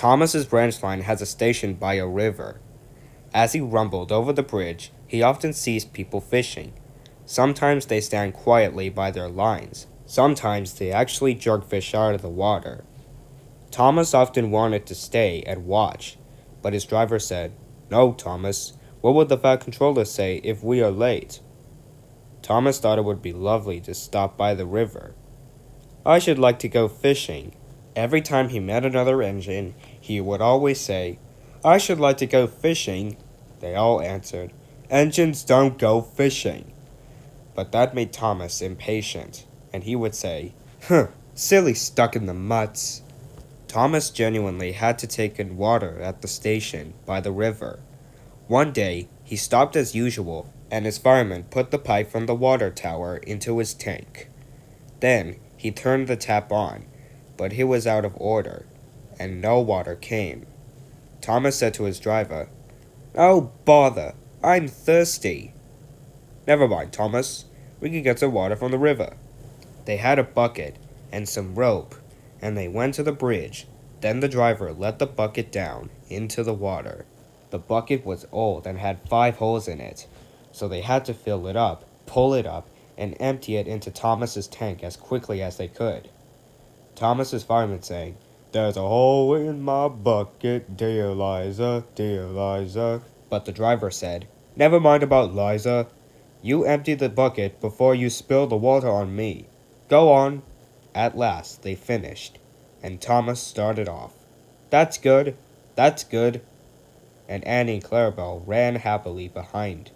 Thomas's branch line has a station by a river. As he rumbled over the bridge, he often sees people fishing. Sometimes they stand quietly by their lines. Sometimes they actually jerk fish out of the water. Thomas often wanted to stay and watch, but his driver said, "No, Thomas, what would the fat controller say if we are late?" Thomas thought it would be lovely to stop by the river. "I should like to go fishing." Every time he met another engine, he would always say, "I should like to go fishing." They all answered, "Engines don't go fishing." But that made Thomas impatient, and he would say, "Huh, silly stuck in the muds." Thomas genuinely had to take in water at the station by the river. One day, he stopped as usual, and his fireman put the pipe from the water tower into his tank. Then, he turned the tap on, but it was out of order, and no water came. Thomas said to his driver, "Oh, bother, I'm thirsty." "Never mind, Thomas, we can get some water from the river." They had a bucket and some rope, and they went to the bridge. Then the driver let the bucket down into the water. The bucket was old and had 5 holes in it, so they had to fill it up, pull it up, and empty it into Thomas's tank as quickly as they could. Thomas's fireman saying, "There's a hole in my bucket, dear Liza, dear Liza." But the driver said, "Never mind about Liza. You empty the bucket before you spill the water on me. Go on." At last they finished, and Thomas started off. "That's good, that's good." And Annie and Clarabelle ran happily behind.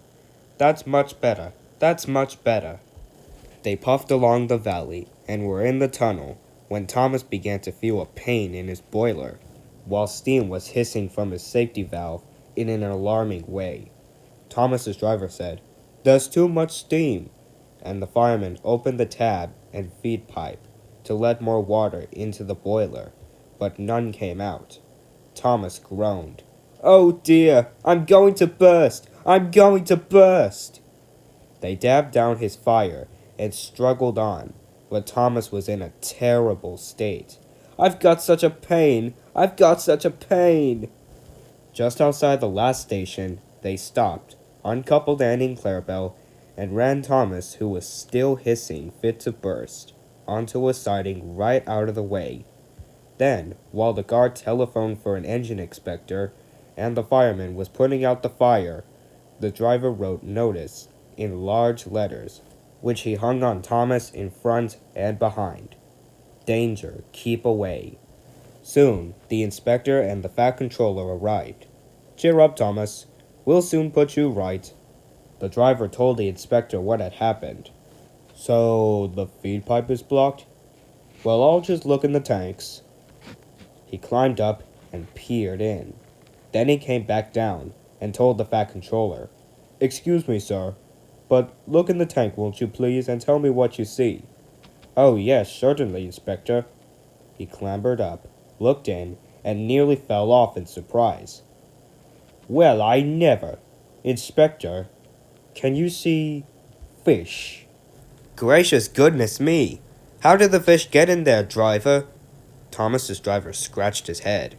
"That's much better, that's much better." They puffed along the valley and were in the tunnel when Thomas began to feel a pain in his boiler, while steam was hissing from his safety valve in an alarming way. Thomas's driver said, "There's too much steam," and the fireman opened the tab and feed pipe to let more water into the boiler, but none came out. Thomas groaned, "Oh dear, I'm going to burst! I'm going to burst!" They dabbed down his fire and struggled on, but Thomas was in a terrible state. "I've got such a pain! I've got such a pain!" Just outside the last station, they stopped, uncoupled Annie and Clarabelle, and ran Thomas, who was still hissing fit to burst, onto a siding right out of the way. Then, while the guard telephoned for an engine inspector, and the fireman was putting out the fire, the driver wrote notice in large letters, which he hung on Thomas in front and behind. "Danger, keep away." Soon, the inspector and the fat controller arrived. "Cheer up, Thomas. We'll soon put you right." The driver told the inspector what had happened. "So, the feed pipe is blocked? Well, I'll just look in the tanks." He climbed up and peered in. Then he came back down and told the fat controller, "Excuse me, sir, but look in the tank, won't you please, and tell me what you see." "Oh, yes, certainly, Inspector." He clambered up, looked in, and nearly fell off in surprise. "Well, I never! Inspector, can you see fish?" "Gracious goodness me! How did the fish get in there, driver?" Thomas's driver scratched his head.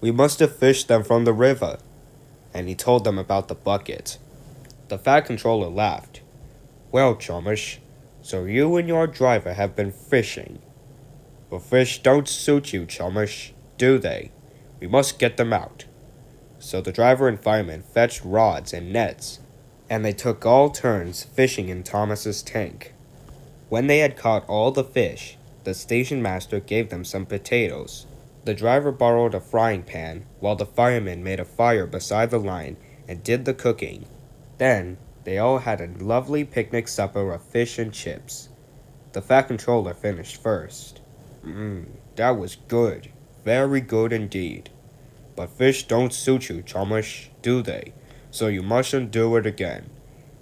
"We must have fished them from the river." And he told them about the bucket. The fat controller laughed. "Well, Thomas, so you and your driver have been fishing. But fish don't suit you, Thomas, do they? We must get them out." So the driver and fireman fetched rods and nets, and they took all turns fishing in Thomas's tank. When they had caught all the fish, the station master gave them some potatoes. The driver borrowed a frying pan, while the fireman made a fire beside the line and did the cooking. Then, they all had a lovely picnic supper of fish and chips. The fat controller finished first. That was good. Very good indeed. But fish don't suit you, Thomas, do they? So you mustn't do it again."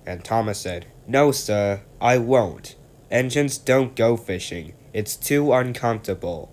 And Thomas said, "No, sir, I won't. Engines don't go fishing. It's too uncomfortable."